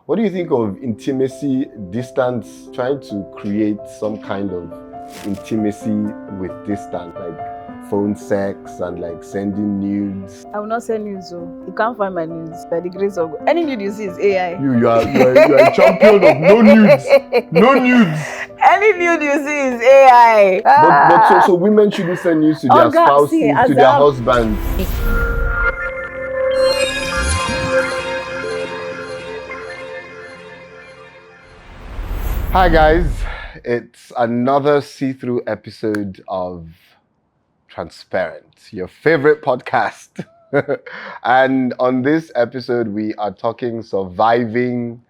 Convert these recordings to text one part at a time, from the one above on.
What do you think of intimacy, distance, trying to create some kind of intimacy with distance, like phone sex and like sending nudes? I will not send nudes, so you can't find my nudes by the grace of God. Any nude you see is AI. You are a champion of no nudes. No nudes. Any nude you see is AI. But so women shouldn't send nudes to their spouses, see, to their husbands. Hi guys, it's another see-through episode of Transparent, your favorite podcast. And on this episode, we are talking surviving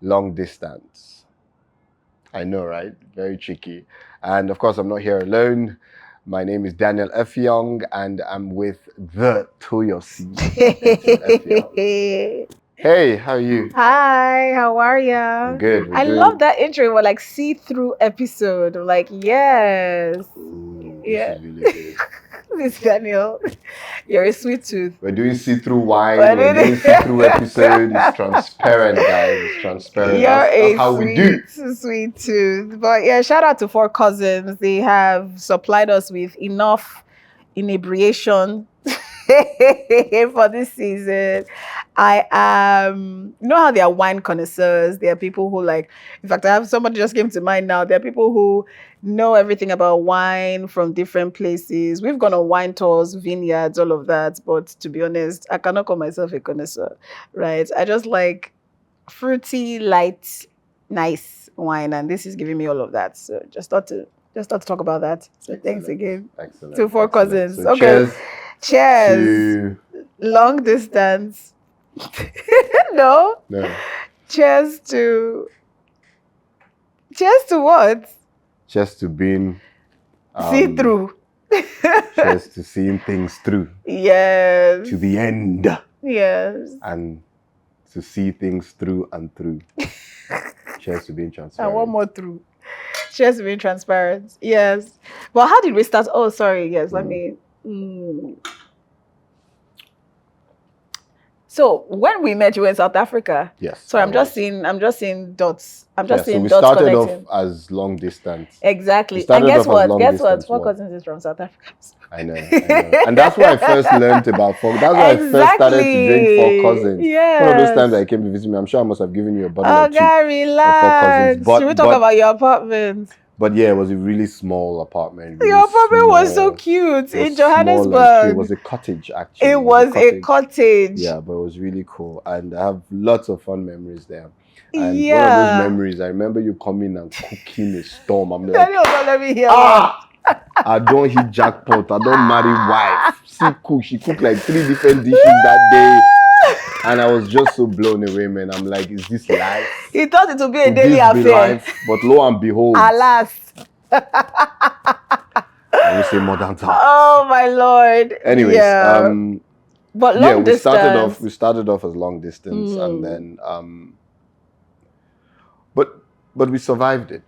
long distance. I know, right? Very tricky. And of course, I'm not here alone. My name is Daniel Effiong, and I'm with the Toyosi. Hey, how are you? Hi, how are ya? Good. I love that intro. It was like see-through episode. Like, yes. Ooh, Yeah. this is really good. Miss Daniel, you're a sweet tooth. We're doing see-through wine. We're doing see-through episode. It's transparent, guys. It's transparent. You're That's how we do. Sweet tooth. But yeah, shout out to Four Cousins. They have supplied us with enough inebriation for this season. I am, you know how there are wine connoisseurs. There are people who like, in fact, I have somebody just came to mind now. There are people who know everything about wine from different places. We've gone on wine tours, vineyards, all of that. But to be honest, I cannot call myself a connoisseur, right? I just like fruity, light, nice wine, and this is giving me all of that. So just thought to talk about that. So thanks again. Excellent. To Four Cousins. So okay. Cheers. To... Long distance. No. Cheers to what? Cheers to being see through. Cheers to seeing things through. Yes. To the end. Yes. And to see things through and through. Cheers to being transparent. And one more through. Cheers to being transparent. Yes. But how did we start? Oh, sorry. Yes. Let me. So when we met, you were in South Africa. Yes. So I'm just seeing dots. I'm just seeing so we dots started connecting. off as long Distance. Exactly. And guess what? Four Cousins is from South Africa. I know. And that's where I first learned about Four. That's why I first started to drink Four Cousins. Yes. One of those times I came to visit me, I'm sure I must have given you a bottle or two. Relax. Should we talk about your apartment? But yeah, it was a really small apartment. Really your apartment was so cute in Johannesburg. It was a cottage, actually. It was a cottage. Yeah, but it was really cool. And I have lots of fun memories there. And one of those memories, I remember you coming and cooking a storm. I'm like, Daniel, don't let me hear I don't hit jackpot. I don't marry wife. She cooked like 3 different dishes that day. And I was just so blown away, man. I'm like, is this life? He thought it would be a daily affair. Life? But lo and behold. Alas. I will say modern times. Oh my Lord. Anyways, but long distance. We started off as long distance and then but we survived it.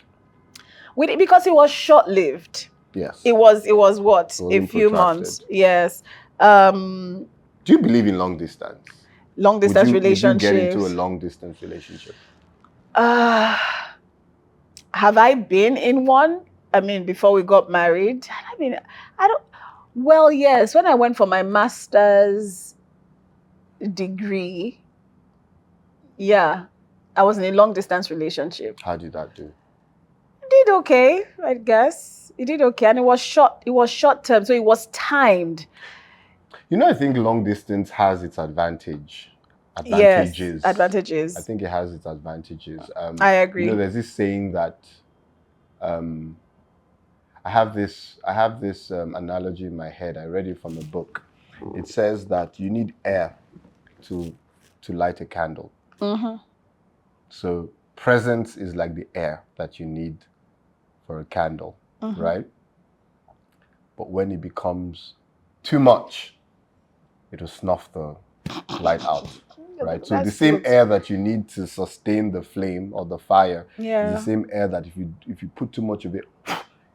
Because it was short-lived. Yes. It was what? A few months. Yes. Do you believe in long distance? Long distance relationships. Would you get into a long distance relationship? Have I been in one? I mean, before we got married? Well, yes. When I went for my master's degree, yeah, I was in a long distance relationship. How did that do? It did okay, I guess. It did okay. And it was short term, so it was timed. You know, I think long distance has its advantages. Yes, advantages. I think it has its advantages. I agree. You know, there's this saying that I have this analogy in my head. I read it from a book. It says that you need air to light a candle. Mm-hmm. So presence is like the air that you need for a candle, right? But when it becomes too much, it will snuff the light out, right? So the same air that you need to sustain the flame or the fire is the same air that if you put too much of it,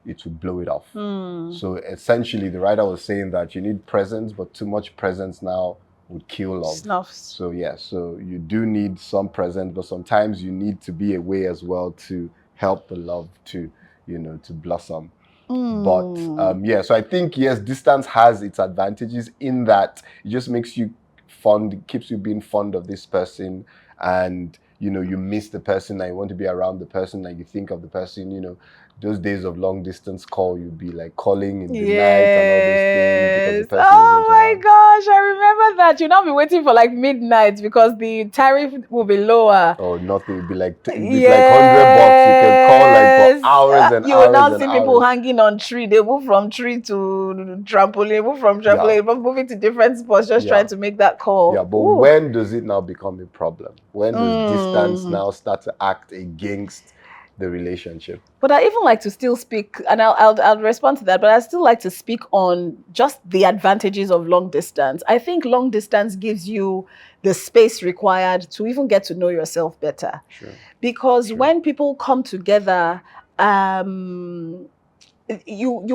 it will blow it off. So essentially, the writer was saying that you need presence, but too much presence now would kill love. Snuffs. So yeah, so you do need some presence, but sometimes you need to be away as well to help the love to, to blossom. But yeah, so I think yes, distance has its advantages in that it just makes you fond, it keeps you being fond of this person, and you miss the person, and you want to be around the person, and you think of the person. Those days of long distance call, you'd be like calling in the night and all those things because the person Oh isn't my around. gosh, I remember that. You'll not be waiting for like midnight because the tariff will be lower. Or nothing, it'd be like $100. You can call like for hours and you will hours now and see people hours. hanging on tree. They move from tree to trampoline, move from trampoline, moving to different spots, just trying to make that call. Yeah, but when does it now become a problem? When does distance now start to act against the relationship? But I even like to still speak, and I'll respond to that. But I still like to speak on just the advantages of long distance. I think long distance gives you the space required to even get to know yourself better. Sure. Because when people come together, you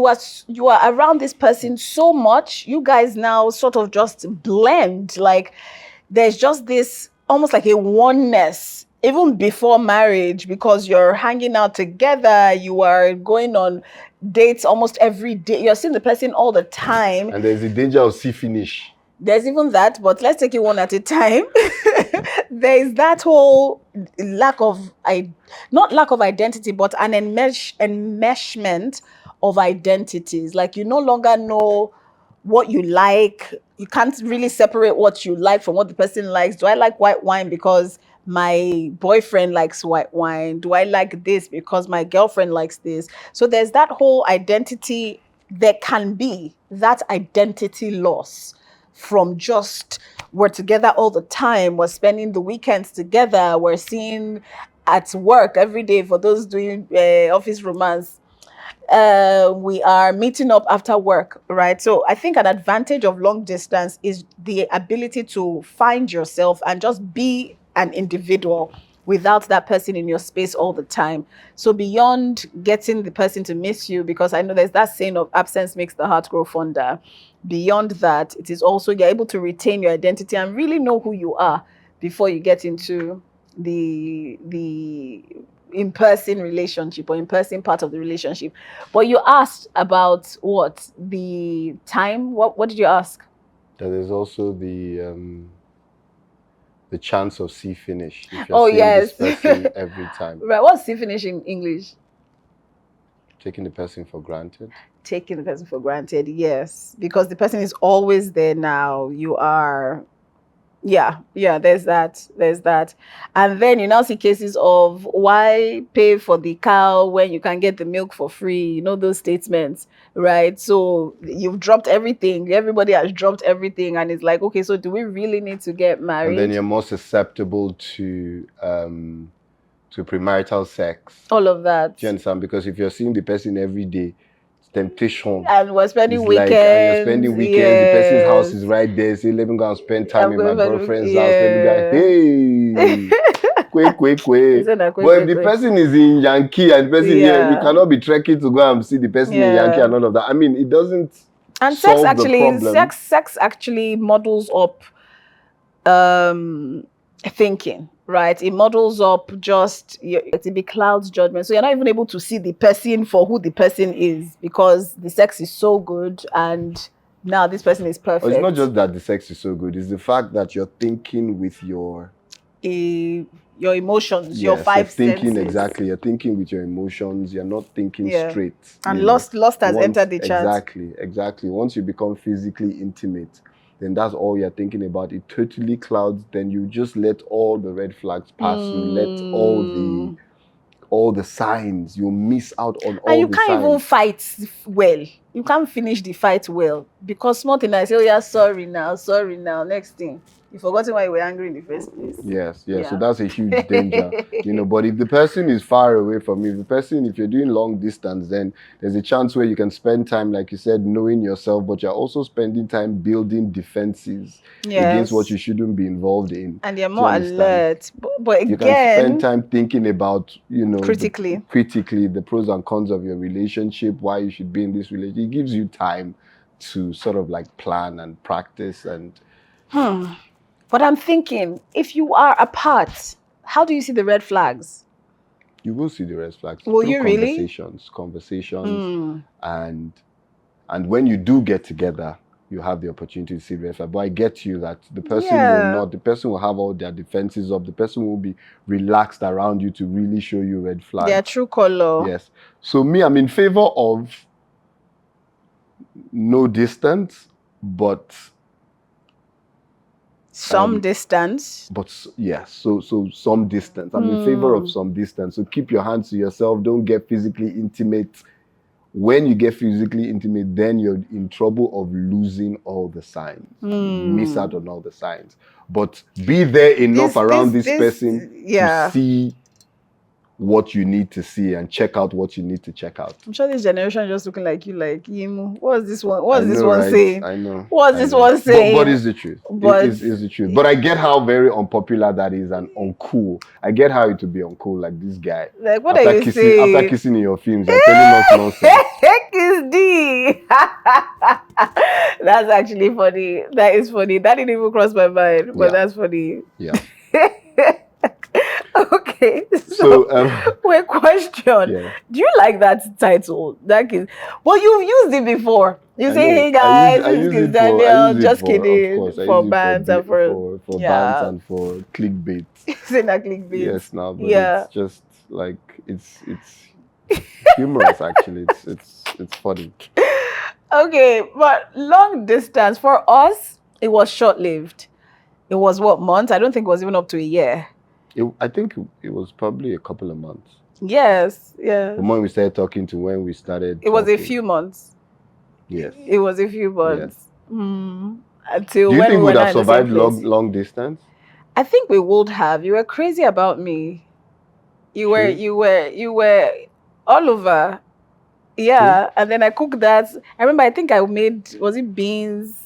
are around this person so much. You guys now sort of just blend. Like there's just this almost like a oneness even before marriage, because you're hanging out together, you are going on dates almost every day, you're seeing the person all the time. And there's the danger of see finish. There's even that, but let's take it one at a time. There's that whole not lack of identity, but an enmeshment of identities. Like you no longer know what you like. You can't really separate what you like from what the person likes. Do I like white wine because my boyfriend likes white wine? Do I like this because my girlfriend likes this? So there's that whole identity. There can be that identity loss from just we're together all the time, we're spending the weekends together, we're seeing at work every day for those doing office romance. We are meeting up after work, right? So I think an advantage of long distance is the ability to find yourself and just be an individual without that person in your space all the time. So beyond getting the person to miss you, because I know there's that saying of absence makes the heart grow fonder. Beyond that, it is also you're able to retain your identity and really know who you are before you get into the in-person relationship or in-person part of the relationship. But you asked about what? The time? What did you ask? That there's also the chance of see finish if you're seeing this person every time. Right. What's see finish in English? Taking the person for granted. Taking the person for granted, yes. Because the person is always there now. You are there's that. And then you now see cases of why pay for the cow when you can get the milk for free, those statements, right? So you've dropped everything, everybody has dropped everything, and it's like, okay, so do we really need to get married? And then you're more susceptible to premarital sex, all of that. Do you understand? Because if you're seeing the person every day, temptation, and we're spending weekends, and you're spending weekends, the person's house is right there. Say, let me go and spend time in my girlfriend's house. Let me go, hey, quick. But if the person is in Yankee and the person here, you cannot be trekking to go and see the person in Yankee and all of that. I mean, it doesn't. And solve the problem. Sex actually models up thinking. Right, it models up it be clouds judgment. So you're not even able to see the person for who the person is because the sex is so good and now this person is perfect. It's not just that the sex is so good; it's the fact that you're thinking with your emotions, your five senses. Exactly, you're thinking with your emotions. You're not thinking straight. And lust has entered the chat. Exactly. Once you become physically intimate, then that's all you're thinking about. It totally clouds. Then you just let all the red flags pass. You let all the signs. You miss out on all the signs. And you can't even fight well. You can't finish the fight well because small thing I say, oh yeah, sorry now. Next thing, you forgotten why you were angry in the first place. Yes. So that's a huge danger, But if the person is far away from you, if you're doing long distance, then there's a chance where you can spend time, like you said, knowing yourself, but you're also spending time building defenses against what you shouldn't be involved in. And you're more alert. But again, you can spend time thinking about, critically the pros and cons of your relationship, why you should be in this relationship. It gives you time to sort of like plan and practice and But I'm thinking, if you are apart, how do you see the red flags? You will see the red flags Will through you really? conversations, and when you do get together, you have the opportunity to see red flag. But I get you that the person will Yeah. not. The person will have all their defenses up. The person will be relaxed around you to really show you red flags. Their true color. Yes. So me, I'm in favor of no distance, but Some distance. But yeah, so some distance. I'm in favor of some distance. So keep your hands to yourself. Don't get physically intimate. When you get physically intimate, then you're in trouble of losing all the signs. Miss out on all the signs. But be there enough around this person to see what you need to see and check out what you need to check out. I'm sure this generation is just looking like you, like Yimu. What's this one? What's this know, one right? saying? I know. What's this one saying? But it's the truth. But it's the truth. But I get how very unpopular that is and uncool. I get how it would be uncool, like this guy. Like, what are you saying? After kissing in your films, you're telling us nonsense. Heck is D. That's actually funny. That is funny. That didn't even cross my mind, but that's funny. Yeah. Okay. So wait, question. Yeah. Do you like that title? That is, well, you've used it before. You say, "Hey guys, this is Daniel." Just kidding. For bands and for bands and for clickbait. Say that clickbait. Yes, now, but it's just like it's humorous. Actually, it's funny. Okay, but long distance for us, it was short-lived. It was what, months? I don't think it was even up to a year. I think it was probably a couple of months. Yes, yeah. From when we started talking to when we started It was a few months. Yes. It was a few months. Yes. Until do you when think we would have survived long distance? I think we would have. You were crazy about me. You were all over. Yeah. And then I cooked that. I remember, I think I made, was it beans?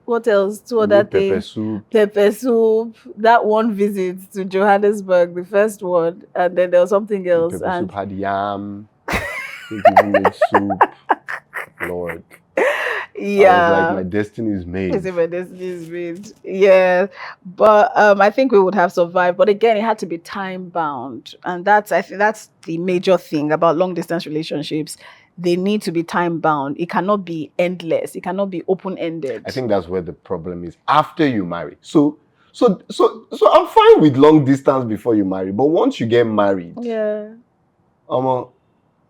What else? Two other things. Pepper soup. That one visit to Johannesburg, the first one, and then there was something else. The pepper soup had yam. I think even made soup. Lord. Yeah. I was like, my destiny is made. My destiny is made. Yeah. But I think we would have survived. But again, it had to be time bound, and I think that's the major thing about long distance relationships. They need to be time bound. It cannot be endless. It cannot be open ended. I think that's where the problem is. After you marry, so I'm fine with long distance before you marry, but once you get married, you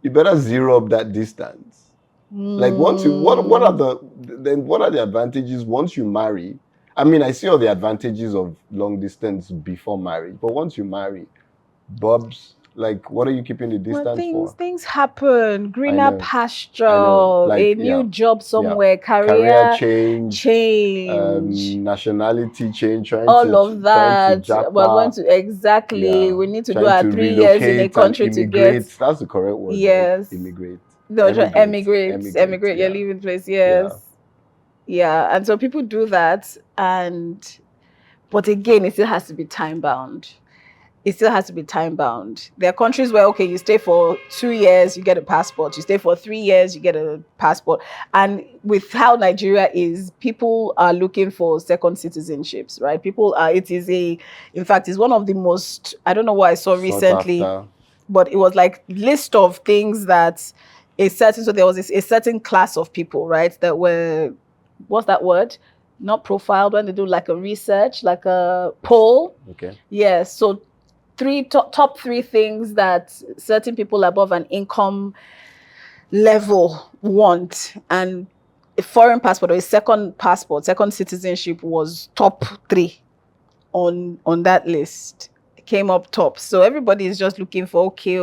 better zero up that distance. Like once you, what are the advantages once you marry? I mean, I see all the advantages of long distance before marriage, but once you marry, Bob's. Like, what are you keeping the distance for? Things happen. Greener pasture, a new job somewhere, career change, nationality change, all of that. We're going to we need to do our 3 years in a country to get. That's the correct word. Yes. Right? Immigrate. No, emigrate. You're leaving place. Yes. Yeah. And so people do that, but again, it still has to be time bound. There are countries where, okay, you stay for 2 years, you get a passport. You stay for 3 years, you get a passport. And with how Nigeria is, people are looking for second citizenships, right? In fact, it's one of the most, I don't know what I saw recently, but it was like list of things that so there was a certain class of people, right, that were, what's that word? Not profiled, when they do like a research, like a poll. Okay. Yeah, so top three things that certain people above an income level want, and a foreign passport or a second citizenship was top 3 on that list. It came up top. So everybody is just looking for, okay,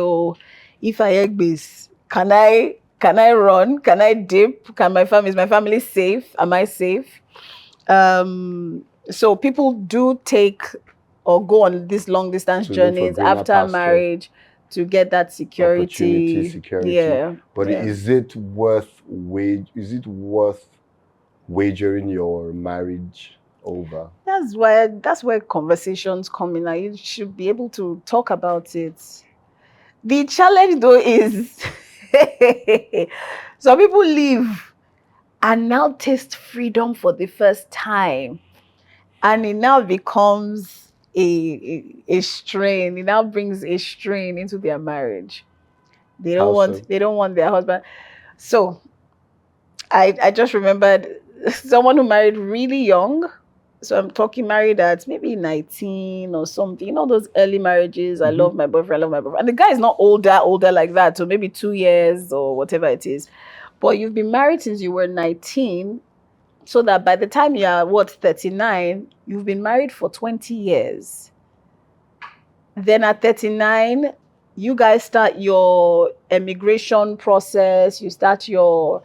if I egg this, can I run? Can I dip? Is my family safe? Am I safe? So people do take or go on these long distance journeys after marriage to get that security. Yeah. But is it worth wagering your marriage over? That's where conversations come in. Like, you should be able to talk about it. The challenge though is some people leave and now taste freedom for the first time. And it now becomes a strain. It now brings a strain into their marriage. How so? They don't want their husband. So I just remembered someone who married really young. So I'm talking married at maybe 19 or something. You know those early marriages. I love my boyfriend, I love my boyfriend. And the guy is not older like that. So maybe 2 years or whatever it is. But you've been married since you were 19. So that by the time you are 39, you've been married for 20 years. Then at 39, you guys start your immigration process, you start your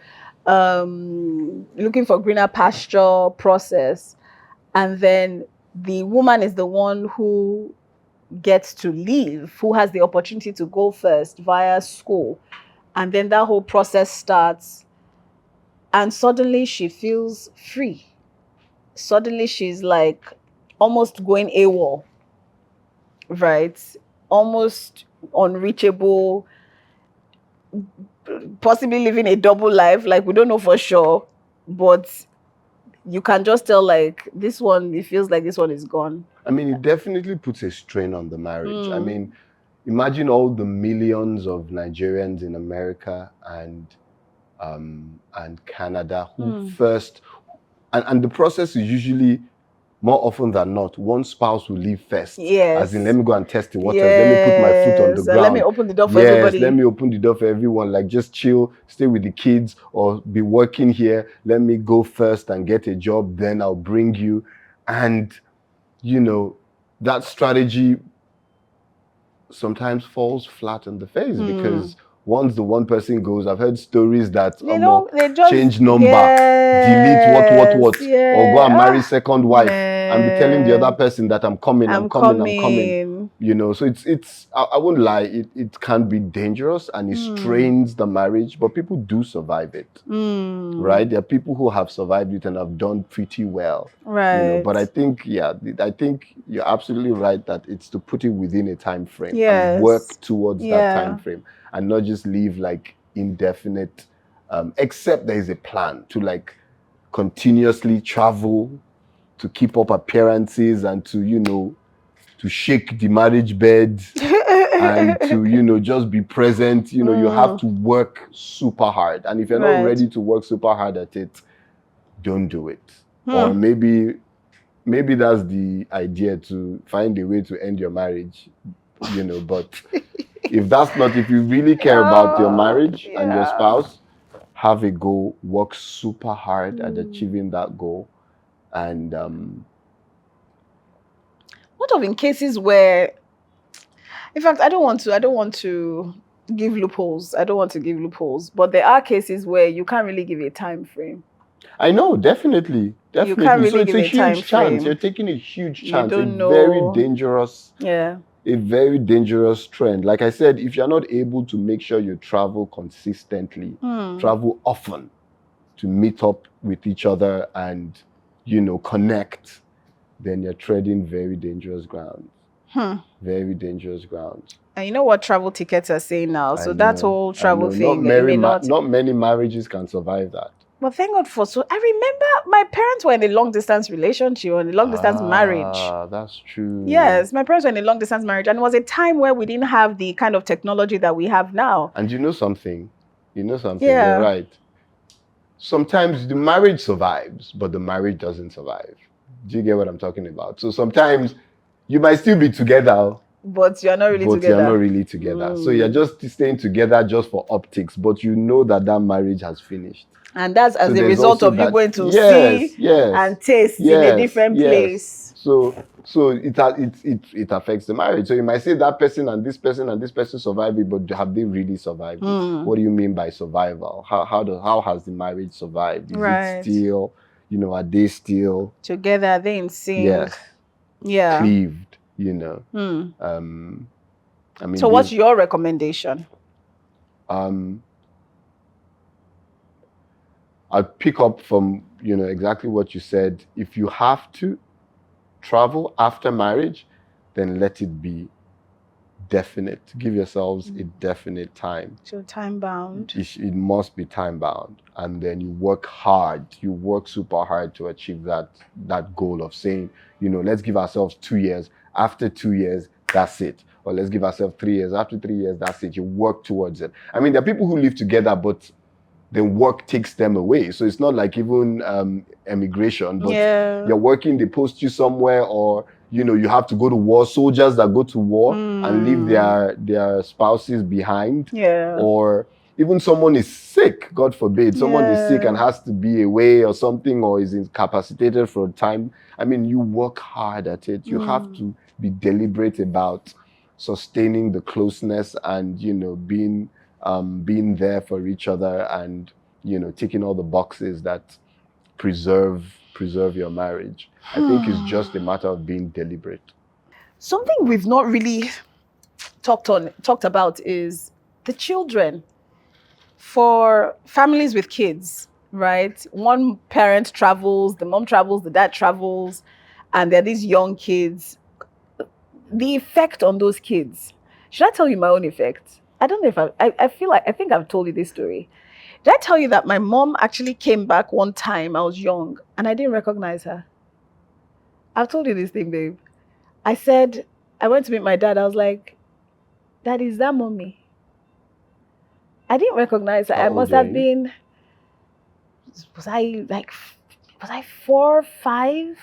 looking for greener pasture process. And then the woman is the one who gets to leave, who has the opportunity to go first via school. And then that whole process starts. And suddenly she feels free. Suddenly she's like almost going AWOL, right? Almost unreachable, possibly living a double life. Like, we don't know for sure, but you can just tell, like, this one, it feels like this one is gone. I mean, it definitely puts a strain on the marriage. I mean, imagine all the millions of Nigerians in America and Canada who first, and the process is usually, more often than not, one spouse will leave first. Yes. As in, let me go and test the waters. Let me put my foot on the ground. Let me open the door for everybody. Yes, let me open the door for everyone. Like, just chill, stay with the kids, or be working here. Let me go first and get a job. Then I'll bring you. And, you know, that strategy sometimes falls flat on the face because once the one person goes, I've heard stories that they just change number, delete what, or go and marry second wife and be telling the other person that I'm coming. You know, so it's I won't lie, it can be dangerous and it strains the marriage, but people do survive it. Right? There are people who have survived it and have done pretty well. Right. You know, but I think you're absolutely right that it's to put it within a time frame and work towards that time frame and not just leave like indefinite, except there is a plan to like continuously travel, to keep up appearances and to, you know, to shake the marriage bed and to, you know, just be present. You know, you have to work super hard. And if you're not ready to work super hard at it, don't do it. Or maybe that's the idea, to find a way to end your marriage, you know. But if you really care about your marriage and your spouse, have a goal, work super hard at achieving that goal. And what of in cases where, in fact, I don't want to give loopholes. But there are cases where you can't really give a time frame. I know, definitely. You can't really so it's give a a time huge chance. frame. You're taking a huge You chance. don't A know. very dangerous. Yeah. A very dangerous trend. Like I said, if you're not able to make sure you travel consistently, travel often to meet up with each other and, you know, connect, then you're treading very dangerous ground. Very dangerous ground. And you know what travel tickets are saying now? So that whole travel thing, not many marriages can survive that. But thank God for I remember my parents were in a long distance relationship, or in a long distance marriage. Ah, that's true. Yes, my parents were in a long distance marriage, and it was a time where we didn't have the kind of technology that we have now. And you know something? You're right. Sometimes the marriage survives, but the marriage doesn't survive. Do you get what I'm talking about? So sometimes you might still be together, but you're not really together. So you're just staying together just for optics, but you know that marriage has finished. And that's as a result of you going to see and taste in a different place. So it affects the marriage. So you might say that person and this person survived it, but have they really survived it? What do you mean by survival? How has the marriage survived? Is it still, you know, are they still together? Are they in sync? Yes. Yeah. Cleaved, you know. I mean, so what's your recommendation? I'll pick up from, you know, exactly what you said. If you have to travel after marriage, then let it be definite. Give yourselves a definite time. So time bound. It must be time bound, and then you work hard. You work super hard to achieve that goal of saying, let's give ourselves 2 years. After 2 years, that's it. Or let's give ourselves 3 years. After 3 years, that's it. You work towards it. I mean, there are people who live together, but then work takes them away. So it's not like even emigration, but you're working, they post you somewhere, or you have to go to war. Soldiers that go to war and leave their spouses behind, or even someone is sick, God forbid, someone is sick and has to be away or something, or is incapacitated for a time. I mean, you work hard at it. You have to be deliberate about sustaining the closeness and being there for each other, and ticking all the boxes that preserve your marriage. I think it's just a matter of being deliberate. Something we've not really talked about is the children. For families with kids, right? One parent travels, the mom travels, the dad travels, and there are these young kids. The effect on those kids. Should I tell you my own effect? I don't know if I think I've told you this story. Did I tell you that my mom actually came back one time? I was young and I didn't recognize her. I've told you this thing, babe. I said, I went to meet my dad. I was like, Dad, is that mommy? I didn't recognize her. I must have been, was I 4, 5?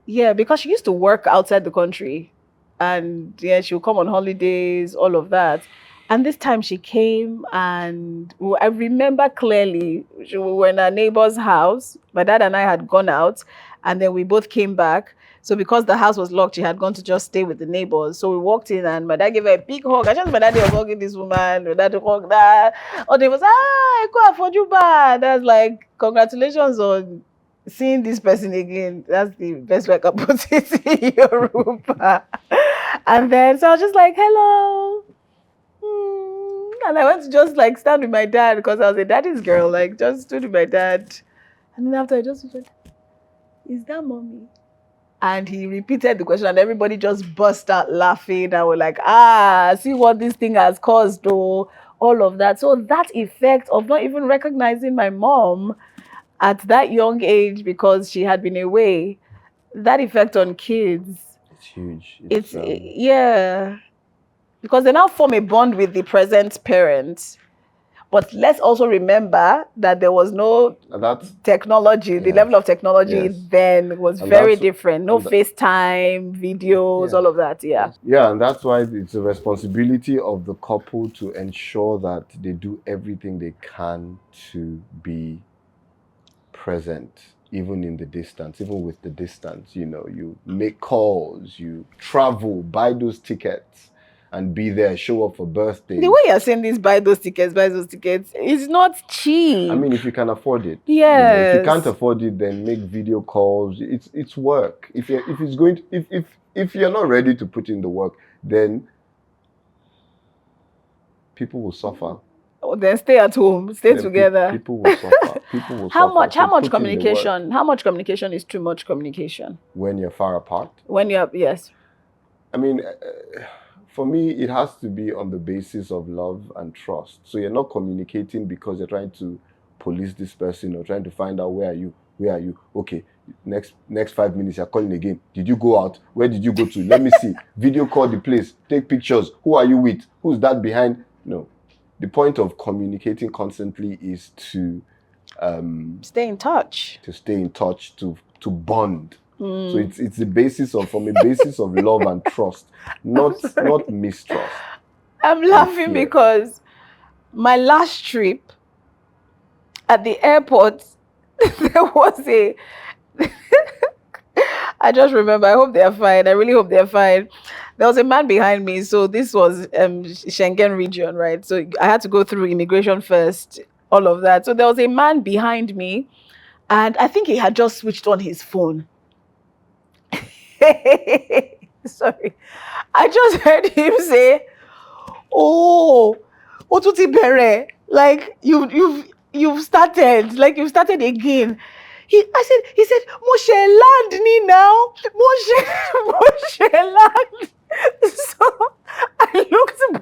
Yeah, because she used to work outside the country. And yeah, she would come on holidays, all of that. And this time she came, and I remember clearly, we were in our neighbor's house. My dad and I had gone out, and then we both came back. So because the house was locked, she had gone to just stay with the neighbors. So we walked in, and my dad gave her a big hug. I just, my dad was hugging this woman, my dad hugged that. Or they was, I go afford you bad. That's like, congratulations on seeing this person again. That's the best way I can put it in Yoruba. And then, so I was just like, hello. And I went to just like stand with my dad because I was a daddy's girl, like just stood with my dad. And then after I just said, is that mommy? And he repeated the question and everybody just burst out laughing. And we're like, see what this thing has caused, though, all of that. So that effect of not even recognizing my mom at that young age because she had been away, that effect on kids. It's huge. Yeah. Because they now form a bond with the present parent. But let's also remember that there was no technology. The level of technology then was very different. No FaceTime, videos, all of that. Yeah. Yeah, and that's why it's a responsibility of the couple to ensure that they do everything they can to be present, even in the distance, even with the distance. You make calls, you travel, buy those tickets, and be there, show up for birthdays. The way you're saying this, buy those tickets, it's not cheap. I mean, if you can afford it. Yes. If you can't afford it, then make video calls. It's work. If you're not ready to put in the work, then people will suffer. Then stay at home, stay together. People will suffer. How much communication? How much communication is too much communication? When you're far apart? Yes. I mean, for me, it has to be on the basis of love and trust. So you're not communicating because you're trying to police this person or trying to find out where are you? Okay, next 5 minutes you're calling again. Did you go out? Where did you go to? Let me see. Video call the place. Take pictures. Who are you with? Who's that behind? No. The point of communicating constantly is to stay in touch. To stay in touch, to bond. So it's the basis from a basis of love and trust, not mistrust. I'm laughing because my last trip at the airport, there was I just remember, I hope they're fine. I really hope they're fine. There was a man behind me. So this was Schengen region, right? So I had to go through immigration first, all of that. So there was a man behind me, and I think he had just switched on his phone. Sorry. I just heard him say, oh, otuti bere, like you've started again. He said, Moshe land ni now. Moshe land. So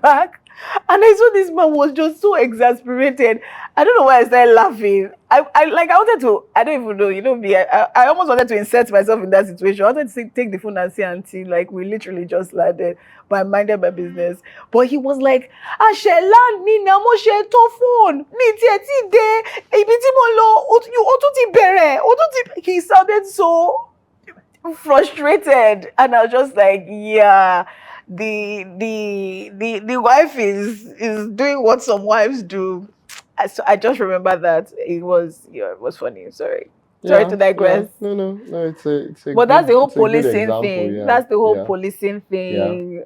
back. And I saw this man was just so exasperated. I don't know why I started laughing. I wanted to, I don't even know, me, I almost wanted to insert myself in that situation. I wanted to take the phone and say, auntie, like we literally just landed, but I minded my business. But he was like, I shall land me now, mo share to phone. Me ti de, ibi tí mo lọ, o tún ti bẹ̀rẹ̀, o tún ti. He sounded so frustrated, and I was just like, yeah, the wife is doing what some wives do. I just remember that it was funny. Sorry to digress. No. But that's the whole it's a good policing example. thing. Yeah, That's the whole yeah, policing thing.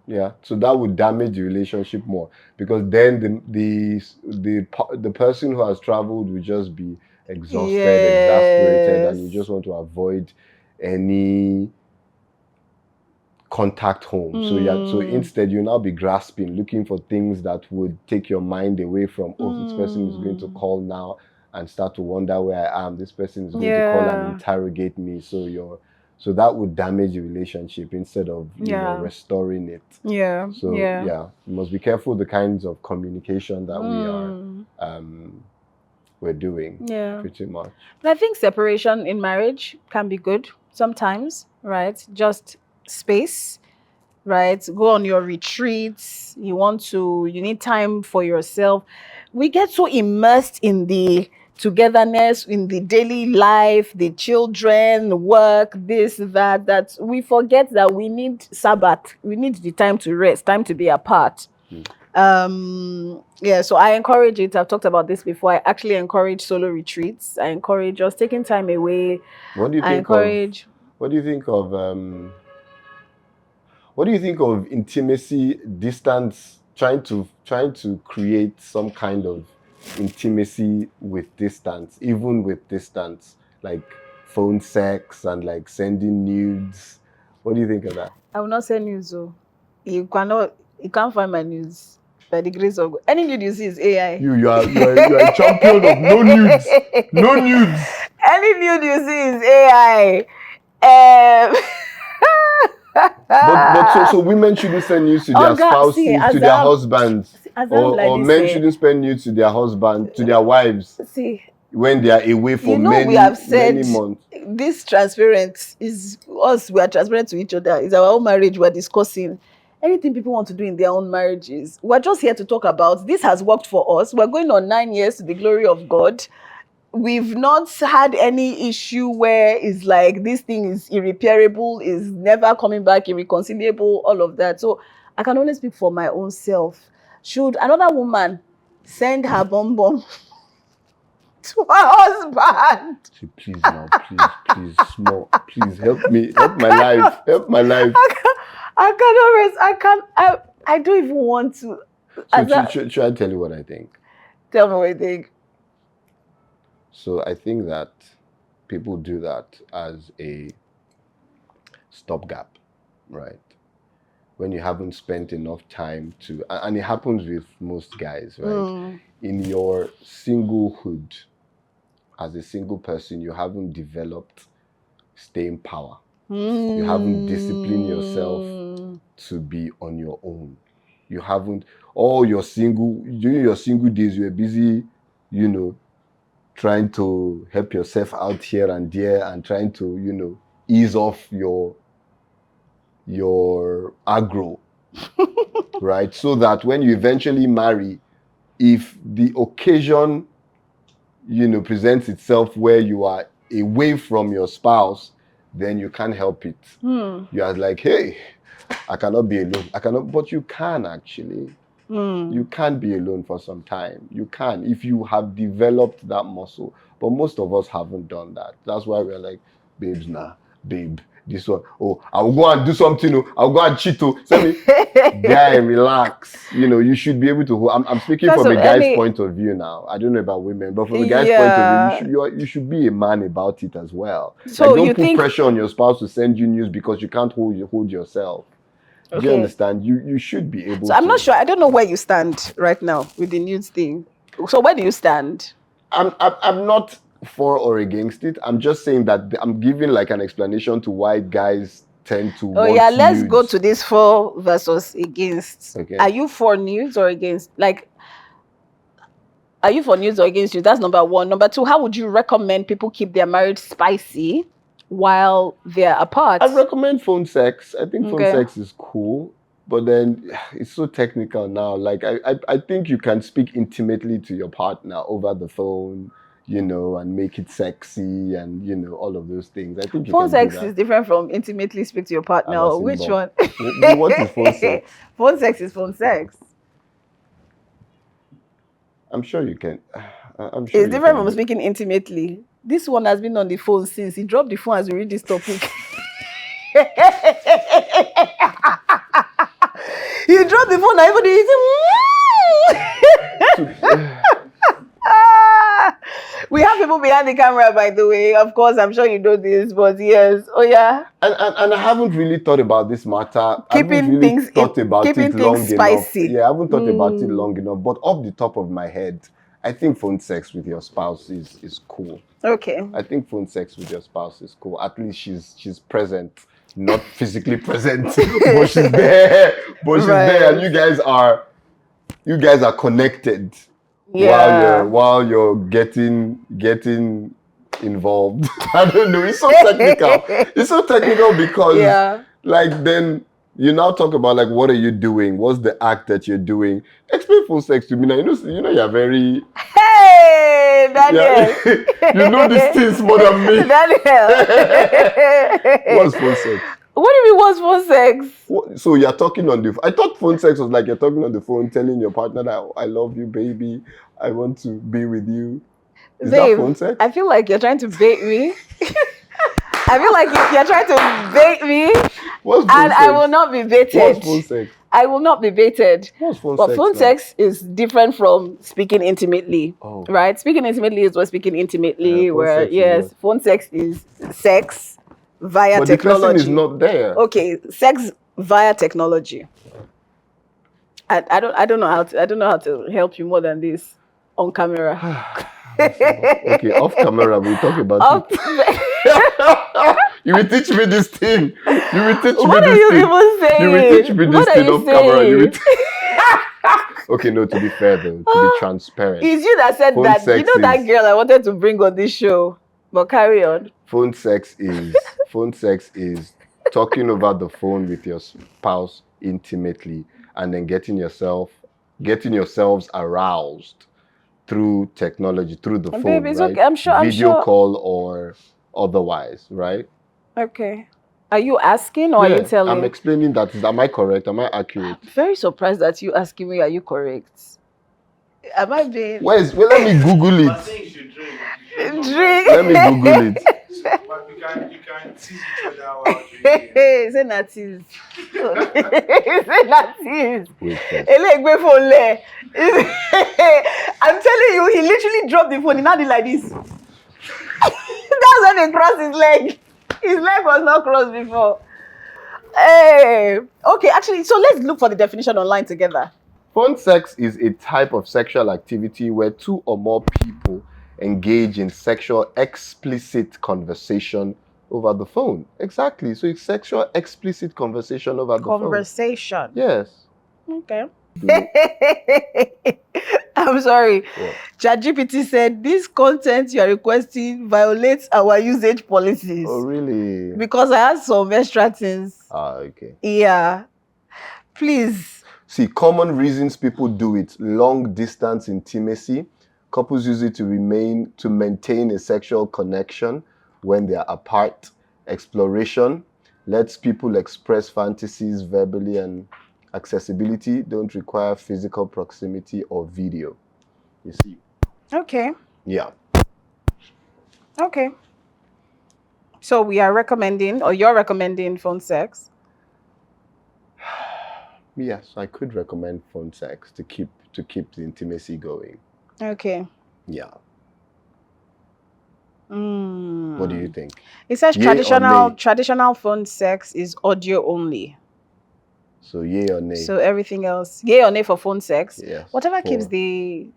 yeah. So that would damage the relationship more, because then the person who has traveled will just be exhausted, exasperated, and you just want to avoid any contact home. So instead you now be grasping, looking for things that would take your mind away from, this person is going to call now and start to wonder where I am. This person is going to call and interrogate me. So that would damage the relationship instead of restoring it. Yeah. So you must be careful the kinds of communication that we're doing. Yeah. Pretty much. But I think separation in marriage can be good sometimes, right? Just space, right? Go on your retreats. You need time for yourself. We get so immersed in the togetherness, in the daily life, the children, work, this, that we forget that we need Sabbath. We need the time to rest, time to be apart. So I encourage it. I've talked about this before. I actually encourage solo retreats. I encourage just taking time away. What do you think of intimacy, distance, trying to create some kind of intimacy with distance, even with distance, like phone sex and like sending nudes? What do you think of that? I will not send nudes, though. You can't find my nudes. By the grace of God. Any nude you see is AI. You are a champion of no nudes. No nudes. Any nude you see is AI. But so women shouldn't send nudes to their spouses, to their husbands, or men shouldn't send nudes to their husbands, to their wives. When they are away for we have said many months. This transparent is us. We are transparent to each other. It's our own marriage. We're discussing anything people want to do in their own marriages. We're just here to talk about. This has worked for us. We're going on 9 years to the glory of God. We've not had any issue where it's like this thing is irreparable, is never coming back, irreconcilable, all of that. So I can only speak for my own self. Should another woman send her bomb to her husband? Please now, please, small, please help my life. I don't even want to. Should I tell you what I think? Tell me what you think. So I think that people do that as a stopgap, right? When you haven't spent enough time to, and it happens with most guys, right? In your singlehood, as a single person, you haven't developed staying power. You haven't disciplined yourself to be on your own. You haven't, during your single days, you were busy, trying to help yourself out here and there and trying to, ease off your aggro, right? So that when you eventually marry, if the occasion, presents itself where you are away from your spouse, then you can't help it. You are like, hey, I cannot be alone. But you can actually. You can be alone for some time. You can, if you have developed that muscle. But most of us haven't done that. That's why we're like, babes, nah, babe, this one. Oh, I'll go and do something. I'll go and cheat. Guy, relax. You should be able to. I'm speaking from a guy's point of view now. I don't know about women, but from a guy's point of view, you should be a man about it as well. So don't put pressure on your spouse to send you news because you can't hold yourself. Okay. Do you understand? You should be able to. So I'm not sure. I don't know where you stand right now with the nudes thing. So where do you stand? I'm not for or against it. I'm just saying that I'm giving like an explanation to why guys tend to Oh want yeah, let's nudes. go to this for versus against. Okay. Are you for nudes or against? Like, are you for nudes or against you? That's number one. Number two, how would you recommend people keep their marriage spicy while they're apart? I recommend phone sex. I think phone Okay. sex is cool, but then it's so technical now. Like I think you can speak intimately to your partner over the phone, you know, and make it sexy and, you know, all of those things. I think you Phone can do sex that. is different from intimately speak to your partner. I'm asking Which Bob. one? What is phone sex? Phone sex is phone sex. I'm sure you can. I'm sure It's you different can from do. speaking intimately. This one has been on the phone since he dropped the phone as we read this topic. He dropped the phone. Everybody we have people behind the camera, by the way. Of course, I'm sure you know this, but yes. Oh yeah. And I haven't really thought about this matter. I haven't Keeping really things thought about keeping it things long enough. spicy. Yeah, I haven't thought about it long enough. But off the top of my head, I think phone sex with your spouse is cool. Okay. I think phone sex with your spouse is cool. At least she's present, not physically present, but she's there. But she's there, and you guys are connected Yeah. while you're getting involved. I don't know. It's so technical. It's so technical because Yeah. like then you now talk about like what are you doing? What's the act that you're doing? Explain phone sex to me now. You know you're very Hey, Daniel. you know these things more than me. Daniel. What's phone sex? What do you mean what's phone sex? So you're talking on the. I thought phone sex was like you're talking on the phone, telling your partner that I love you, baby. I want to be with you. Is that Babe, phone sex? I feel like you're trying to bait me. I feel like you're trying to bait me. What's phone And sex? I will not be baited. What's phone sex? I will not be baited. What's phone But sex? phone now? sex is different from speaking intimately. Oh. Right? Speaking intimately is what speaking intimately, Phone where, sex is yes, what? phone sex is sex via But the technology. person is not there. Okay, sex via technology. I don't know how to help you more than this on camera. Okay, off camera we'll talk about it. You will teach me this thing. You will teach me What are this you thing. even saying? You will teach me this What are thing you off camera. You will saying? Okay, no, to be fair though, to be transparent. It's you that said Phone that. You sex know that is- girl I wanted to bring on this show. But carry on. Phone sex is talking over the phone with your spouse intimately and then getting yourselves aroused through technology, through the phone, Babe, it's right? okay. I'm sure. Video call or otherwise, right? Okay. Are you asking or are you I'm telling? explaining that. Am I correct? Am I accurate? I'm very surprised that you asking me, are you correct? Am I being... Well, let me Google I it. think you should drink. Drink. Let me Google it. But you can tease each other while drinking. Say natis. Say natis. Wait first. Elegbe phone le. I'm telling you, he literally dropped the phone. He now did like this. That's when he crossed his leg. His leg was not crossed before. Hey. Okay, actually, so let's look for the definition online together. Phone sex is a type of sexual activity where two or more people engage in sexual explicit conversation over the phone. Exactly. So it's sexual explicit conversation over the phone. Conversation. Yes. Okay. I'm sorry. What? ChatGPT said this content you are requesting violates our usage policies. Oh, really? Because I had some extra things. Okay. Yeah. Please. See, common reasons people do it: long distance intimacy. Couples use it to maintain a sexual connection when they are apart. Exploration lets people express fantasies verbally, and accessibility don't require physical proximity or video. You see? Okay. Yeah. Okay. So we are recommending, or you're recommending phone sex? Yes, I could recommend phone sex to keep the intimacy going. Okay. Yeah. Mm. What do you think? It says Yay or nay? traditional phone sex is audio only. So yay or nay? So everything else, yay or nay for phone sex. Yes. Whatever keeps the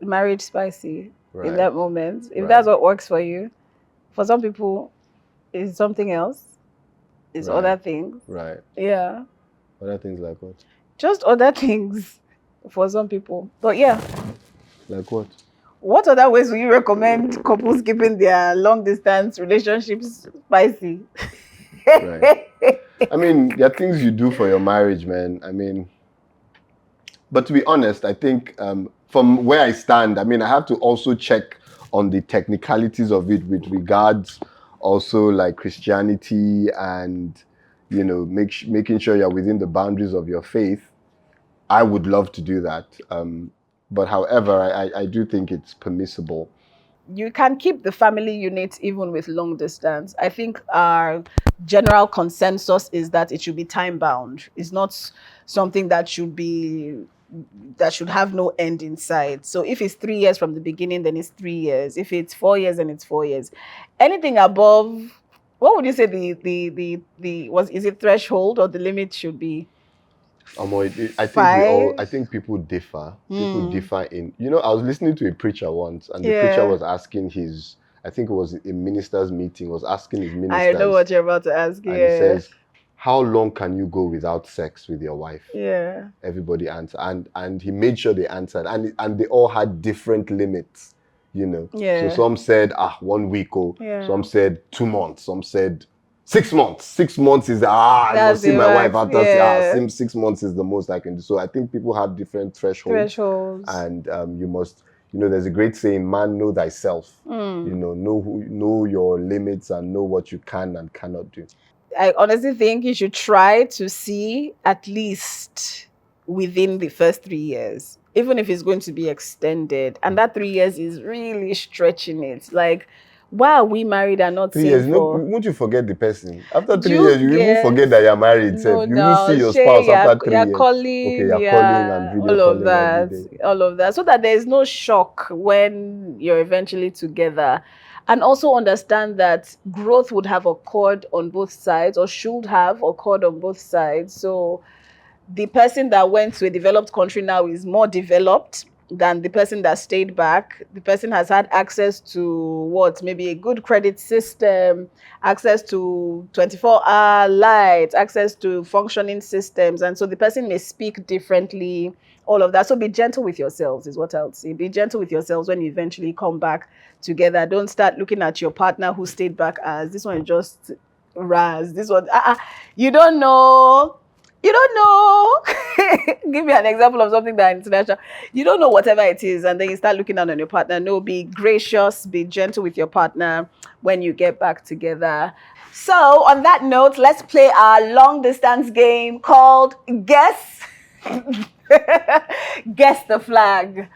marriage spicy in Right. that moment. If Right. that's what works for you. For some people, it's something else. It's Right. other things. Right. Yeah. Other things like what? Just other things for some people. But yeah. Like what? What other ways would you recommend couples keeping their long distance relationships spicy? Right. I mean, there are things you do for your marriage, man. I mean, but to be honest, I think from where I stand, I mean, I have to also check on the technicalities of it with regards also like Christianity and, you know, making sure you're within the boundaries of your faith. I would love to do that. But however, I do think it's permissible. You can keep the family unit even with long distance. I think our general consensus is that it should be time bound. It's not something that should have no end in sight. So if it's 3 years from the beginning, then it's 3 years. If it's 4 years, then it's 4 years. Anything above, what would you say is it threshold or the limit should be? I think I Five. think people differ. People differ in, you know, I was listening to a preacher once, and the preacher Yeah. was asking his, I think it was a ministers meeting, was asking his I ministers, know what you're about to ask. and he Yeah. says, how long can you go without sex with your wife? Yeah. Everybody answered, and he made sure they answered, and they all had different limits, you know. Yeah. So some said 1 week, Yeah. some said 2 months, some said 6 months. 6 months is I That's must see the my wife max, after yeah. 6 months is the most I can do. So I think people have different thresholds. And you must, you know, there's a great saying, man, know thyself. You know your limits and know what you can and cannot do. I honestly think you should try to see at least within the first 3 years, even if it's going to be extended. And that 3 years is really stretching it. Like, why are we married and not 3 seeing years, for? won't you forget the person? After 3 You years, you even get- forget that you're married. No, You even see your Shay, spouse after 3 you're years. calling, Okay, you're calling and video all of calling every that, day. all of that, so that there is no shock when you're eventually together. And also understand that growth would have occurred on both sides, or should have occurred on both sides. So the person that went to a developed country now is more developed than the person that stayed back. The person has had access to maybe a good credit system, access to 24-hour light, access to functioning systems. And so the person may speak differently, all of that. So be gentle with yourselves is what I would say. Be gentle with yourselves when you eventually come back together. Don't start looking at your partner who stayed back as this one is just Raz. This one, you don't know. You don't know. Give me an example of something that international. You don't know whatever it is, and then you start looking down on your partner. No, be gracious, be gentle with your partner when you get back together. So, on that note, let's play our long distance game called Guess. Guess the flag.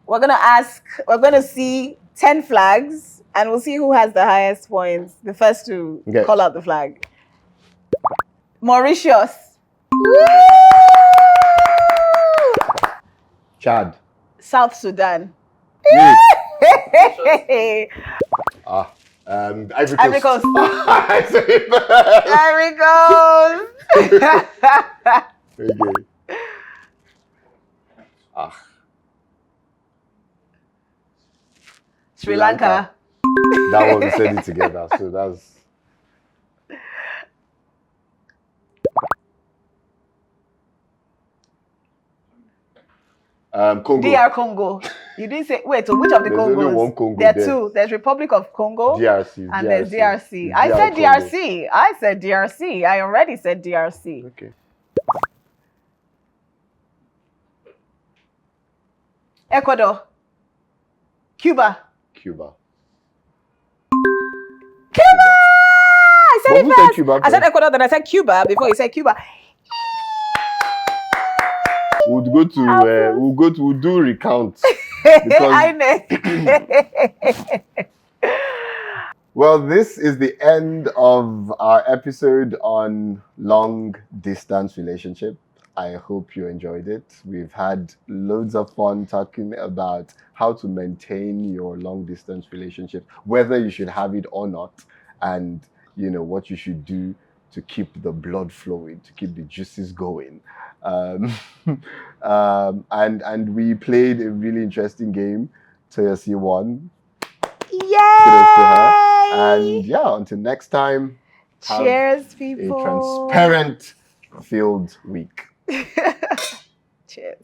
We're gonna see 10 flags, and we'll see who has the highest points. The first to call out the flag. Mauritius. Chad. South Sudan. Ivory Ivory Coast. Coast. Ivory Coast. Okay. Sri Lanka. That one we said it together, so that's. Congo. DR Congo. You didn't say, wait, so which of the There's Congos? only one Congo there are there. two. There's Republic of Congo. DRC. And there's DRC. The I DR said Congo. DRC. I said DRC. I already said DRC. Okay. Ecuador. Cuba. Cuba. I said But it who said first. Cuba I said first? Ecuador, then I said Cuba before you said Cuba. We'll do recount. Well, this is the end of our episode on long distance relationship. I hope you enjoyed it. We've had loads of fun talking about how to maintain your long distance relationship, whether you should have it or not, and you know what you should do to keep the blood flowing, to keep the juices going. And we played a really interesting game. Toyosi won. Yay! And yeah, until next time. Have Cheers, a people. transparent filled week. Cheers.